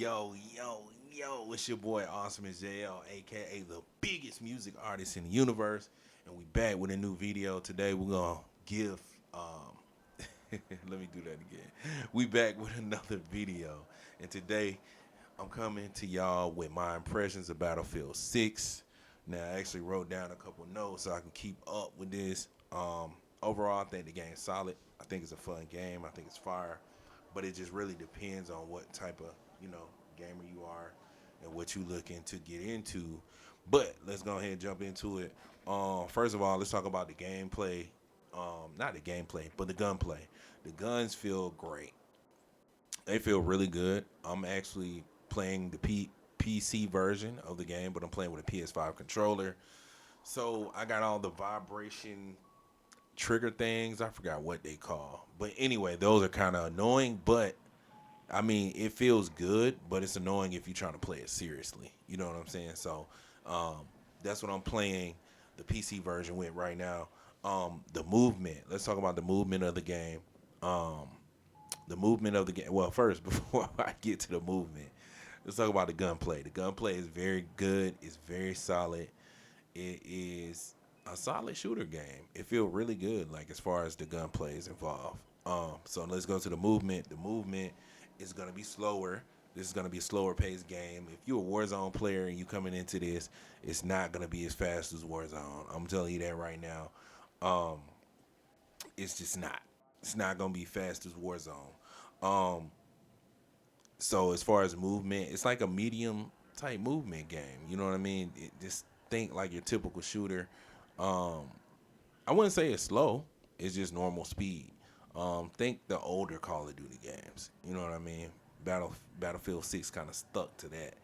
Yo, it's your boy Awesomeisjayell, aka the biggest music artist in the universe. And we back with a new video. Today we're gonna give let me do that again. We back with another video. And today I'm coming to y'all with my impressions of Battlefield 6. Now I actually wrote down a couple notes so I can keep up with this. Overall I think the game's solid. I think it's a fun game. I think it's fire. But it just really depends on what type of, gamer you are and what you looking to get into. But let's go ahead and jump into it. First of all, let's talk about the gameplay. Not the gameplay, but the gunplay. The guns feel great. They feel really good. I'm actually playing the PC version of the game, but I'm playing with a PS5 controller. So I got all the vibration trigger things. I forgot what they call. But anyway, those are kind of annoying, but I mean, it feels good, but it's annoying if you're trying to play it seriously. You know what I'm saying? So that's what I'm playing the PC version with right now. The movement. Let's talk about the movement of the game. Um, the movement of the game. Well, first, before I get to the movement, let's talk about the gunplay. The gunplay is very good. It's very solid. It is a solid shooter game. It feels really good, like as far as the gunplay is involved. So let's go to the movement. The movement is gonna be slower. This is gonna be a slower paced game. If you're a Warzone player and you coming into this, it's not gonna be as fast as Warzone. I'm telling you that right now. Um, it's just not. It's not gonna be fast as Warzone. Um, so as far as movement, it's like a medium type movement game. You know what I mean? Just think like your typical shooter. Um, I wouldn't say it's slow. It's just normal speed. Think the older Call of Duty games. You know what I mean? Battlefield 6 kind of stuck to that.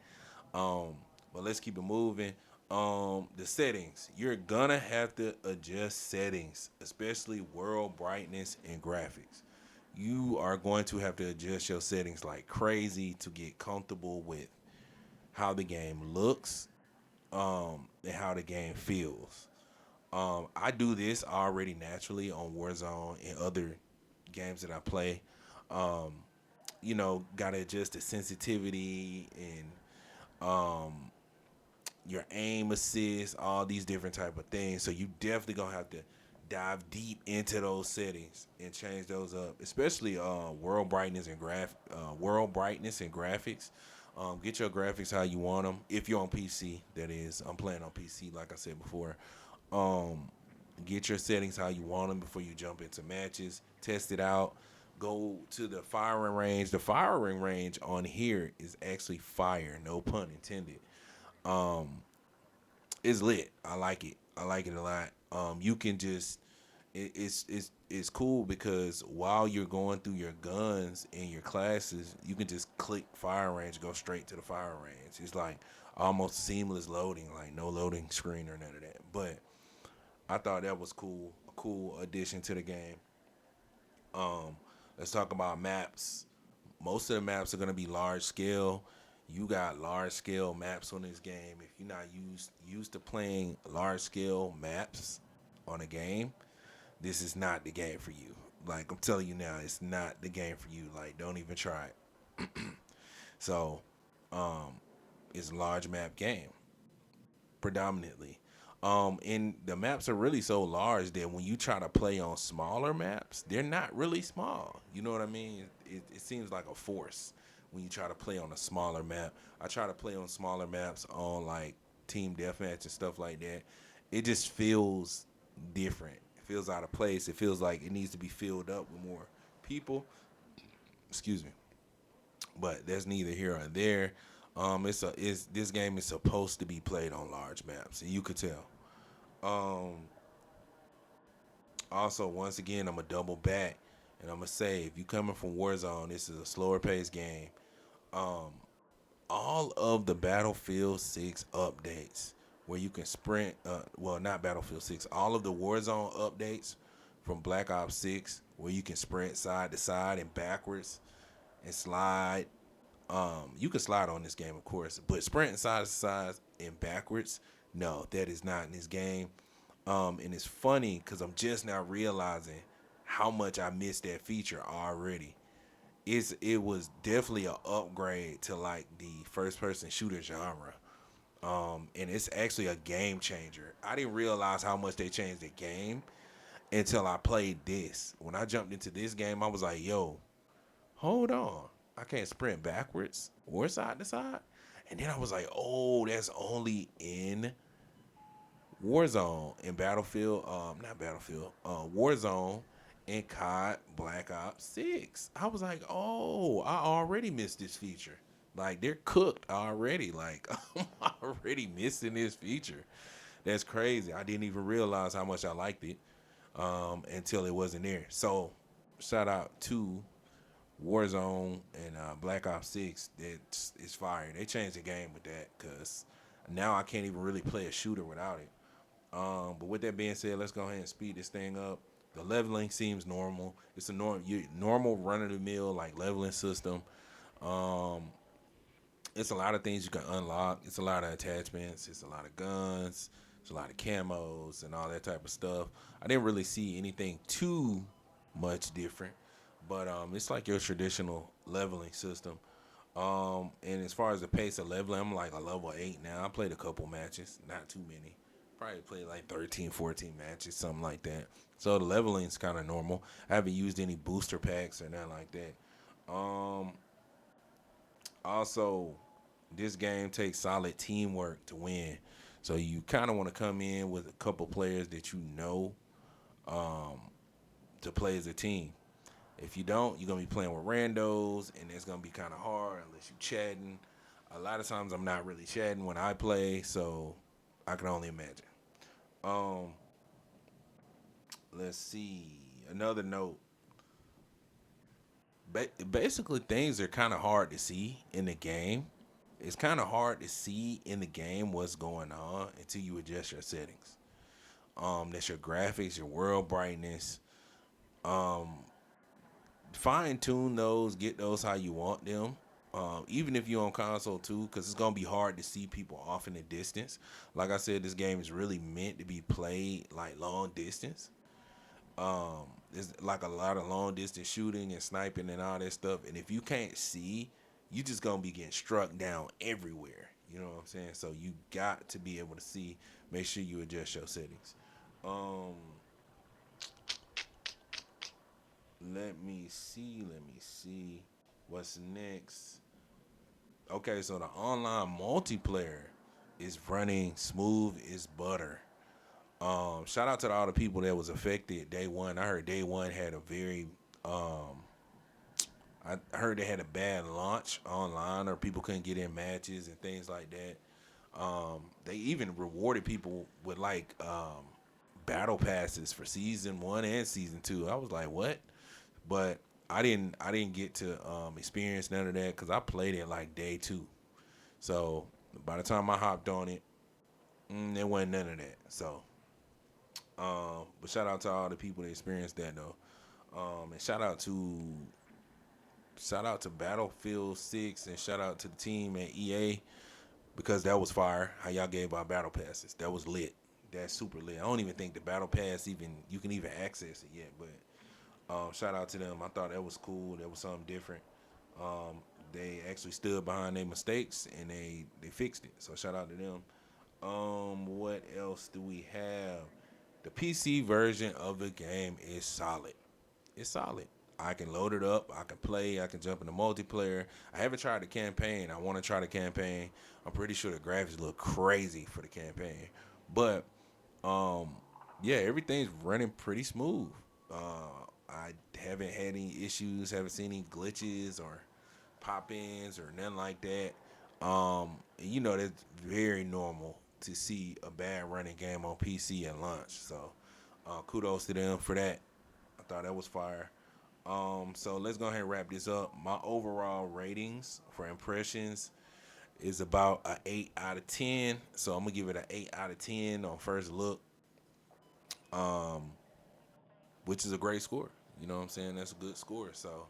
But let's keep it moving. The settings. You're gonna have to adjust settings, especially world brightness and graphics. You are going to have to adjust your settings like crazy to get comfortable with how the game looks, and how the game feels. I do this already naturally on Warzone and other games that I play. Um, gotta adjust the sensitivity and your aim assist, all these different type of things. So you definitely gonna have to dive deep into those settings and change those up, especially world brightness and graphics. Get your graphics how you want them. If you're on PC, that is. I'm playing on PC, like I said before. Um, get your settings how you want them before you jump into matches. Test it out. Go to the firing range. The firing range on here is actually fire, no pun intended. Um, it's lit. I like it. I like it a lot. You can just it's cool because while you're going through your guns and your classes, you can just click fire range, go straight to the fire range. It's like almost seamless loading, like no loading screen or none of that. But I thought that was cool, a cool addition to the game. Um, let's talk about maps. Most of the maps are gonna be large scale. You got large scale maps on this game. If you're not used to playing large scale maps on a game, this is not the game for you. Like I'm telling you now, it's not the game for you. Like don't even try it. So, um, it's a large map game predominantly. And the maps are really so large that when you try to play on smaller maps, they're not really small. You know what I mean? It seems like a force when you try to play on a smaller map. I try to play on smaller maps on like team deathmatch and stuff like that. It just feels different. It feels out of place. It feels like it needs to be filled up with more people. Excuse me. But that's neither here or there. It's this game is supposed to be played on large maps, and you could tell. Um, Also, once again, I'm a double back, and I'm gonna say if you coming from Warzone, this is a slower paced game. Um, all of the Battlefield 6 updates where you can sprint, well, not Battlefield 6, all of the Warzone updates from Black Ops 6 where you can sprint side to side and backwards and slide. You can slide on this game, of course, but sprinting side to side and backwards, no, that is not in this game. And it's funny because I'm just now realizing how much I missed that feature already. it was definitely an upgrade to like the first person shooter genre. And it's actually a game changer. I didn't realize how much they changed the game until I played this. When I jumped into this game, I was like, yo, hold on. I can't sprint backwards or side to side. And then I was like, oh, that's only in Warzone and Battlefield, not Battlefield, Warzone and COD Black Ops 6. I was like, oh, I already missed this feature. Like, they're cooked already. Like, I'm already missing this feature. That's crazy. I didn't even realize how much I liked it until it wasn't there. So, shout out to Warzone and Black Ops 6. It's fire. They changed the game with that because now I can't even really play a shooter without it. But with that being said, let's go ahead and speed this thing up. The leveling seems normal. It's a normal run of the mill like leveling system. Um, it's a lot of things you can unlock. It's a lot of attachments. It's a lot of guns. It's a lot of camos and all that type of stuff. I didn't really see anything too much different, but it's like your traditional leveling system. And as far as the pace of leveling, I'm like a level 8 now. I played a couple matches, not too many. Probably played like 13, 14 matches, something like that. So the leveling's kind of normal. I haven't used any booster packs or nothing like that. Um, Also, this game takes solid teamwork to win. So you kind of want to come in with a couple players that you know um, to play as a team. If you don't, you're going to be playing with randos, and it's going to be kind of hard unless you're chatting. A lot of times I'm not really chatting when I play, so I can only imagine. Um, let's see. Another note. Basically, things are kind of hard to see in the game. It's kind of hard to see in the game what's going on until you adjust your settings. That's your graphics, your world brightness. Um, Fine tune those, get those how you want them. Even if you're on console too, because it's gonna be hard to see people off in the distance. Like I said, this game is really meant to be played like long distance. There's like a lot of long distance shooting and sniping and all that stuff. And if you can't see, you just gonna be getting struck down everywhere. You know what I'm saying? So you got to be able to see. Make sure you adjust your settings. Um, Let me see. Let me see. What's next? Okay, so the online multiplayer is running smooth as butter. Shout out to all the people that was affected day one. I heard day one had a very I heard they had a bad launch online, or people couldn't get in matches and things like that. They even rewarded people with like battle passes for season 1 and season 2. I was like, what? But I didn't get to experience none of that because I played it like day 2. So by the time I hopped on it, there wasn't none of that. So, but shout out to all the people that experienced that though. And shout out to Battlefield 6 and shout out to the team at EA because that was fire. How y'all gave out battle passes. That was lit. That's super lit. I don't even think the battle pass even you can even access it yet, but shout out to them. I thought that was cool. That was something different. They actually stood behind their mistakes and they fixed it. So shout out to them. What else do we have? The PC version of the game is solid. It's solid. I can load it up. I can play. I can jump into multiplayer. I haven't tried the campaign. I want to try the campaign. I'm pretty sure the graphics look crazy for the campaign. But yeah, everything's running pretty smooth. I haven't had any issues. Haven't seen any glitches or pop-ins or nothing like that. That's very normal to see a bad running game on PC at launch. So kudos to them for that. I thought that was fire. So let's go ahead and wrap this up. My overall ratings for impressions is about an 8 out of 10. So I'm gonna give it an 8 out of 10 on first look, which is a great score. You know what I'm saying? That's a good score. So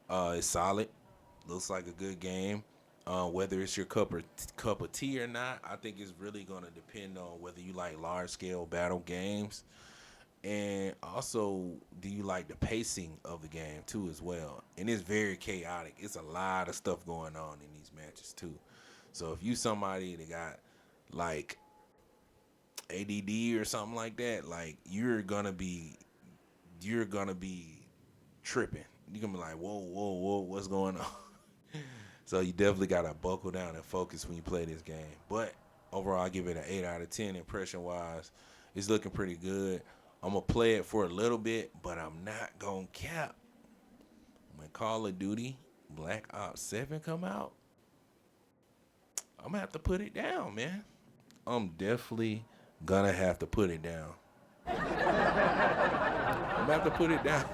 it's solid. Looks like a good game. Whether it's your cup of tea or not, I think it's really gonna depend on whether you like large scale battle games And also, do you like the pacing of the game too as well? And it's very chaotic. It's a lot of stuff going on in these matches too. So if you somebody that got like ADD or something like that, like you're gonna be tripping. You're gonna be like, whoa, whoa, whoa, what's going on? So you definitely gotta buckle down and focus when you play this game. But overall, I give it an 8 out of 10. Impression wise, it's looking pretty good. I'm gonna play it for a little bit, but I'm not gonna cap. When Call of Duty Black Ops 7 come out, I'm gonna have to put it down, man. I'm definitely gonna have to put it down. I'm gonna have to put it down.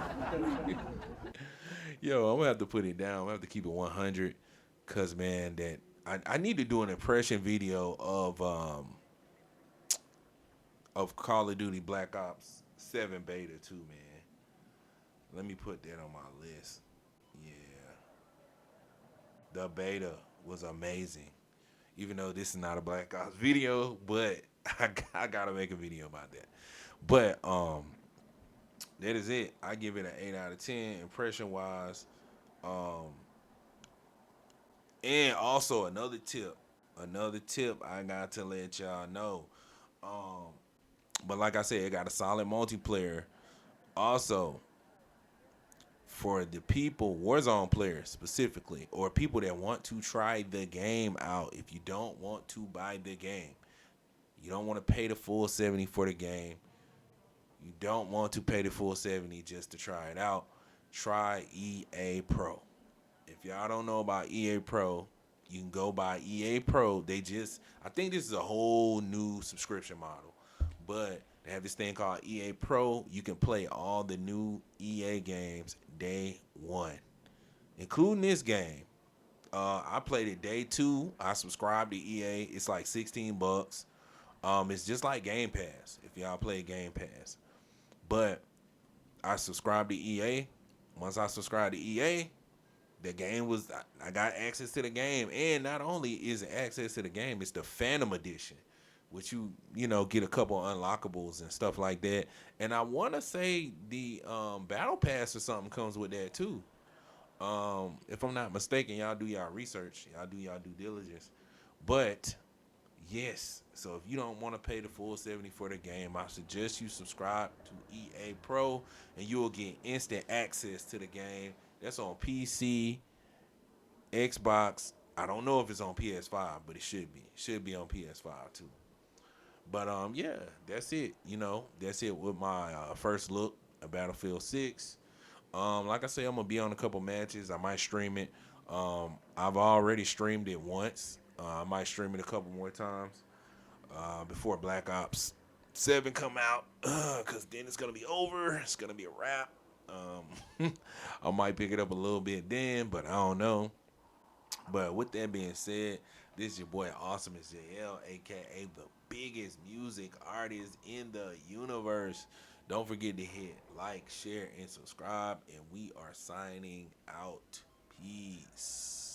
Yo, I'm gonna have to put it down. I'm gonna have to keep it 100, cause man, that I need to do an impression video of Call of Duty Black Ops 7 beta too, man. Let me put that on my list. Yeah, the beta was amazing. Even though this is not a Black Ops video, but I gotta make a video about that. But that is it. I give it an 8 out of 10 impression wise. Um, and also another tip I got to let y'all know. Um, but like I said, it got a solid multiplayer. Also, for the people, Warzone players specifically, or people that want to try the game out, if you don't want to buy the game, you don't want to pay the full 70 for the game, you don't want to pay the full 70 just to try it out, try EA Pro. If y'all don't know about EA Pro, you can go buy EA Pro. I think this is a whole new subscription model, but they have this thing called EA Pro. You can play all the new EA games day one, including this game. I played it day two. I subscribed to EA. It's like $16. It's just like Game Pass if y'all play Game Pass. But I subscribed to EA. Once I subscribed to EA, the game was I got access to the game, and not only is it access to the game, it's the Phantom Edition, which you get a couple unlockables and stuff like that. And I want to say the Battle Pass or something comes with that too. If I'm not mistaken, y'all do y'all research, y'all do y'all due diligence. But yes, so if you don't want to pay the full 70 for the game, I suggest you subscribe to EA Pro, and you will get instant access to the game. That's on PC, Xbox. I don't know if it's on PS5, but it should be. It should be on PS5 too. But yeah, that's it. That's it with my first look at Battlefield 6. Like I say, I'm gonna be on a couple matches. I might stream it. I've already streamed it once. I might stream it a couple more times before Black Ops 7 come out, cause then it's gonna be over. It's gonna be a wrap. I might pick it up a little bit then, but I don't know. But with that being said, this is your boy Awesomeisjayell, aka the biggest music artist in the universe. Don't forget to hit like, share, and subscribe. And we are signing out. Peace.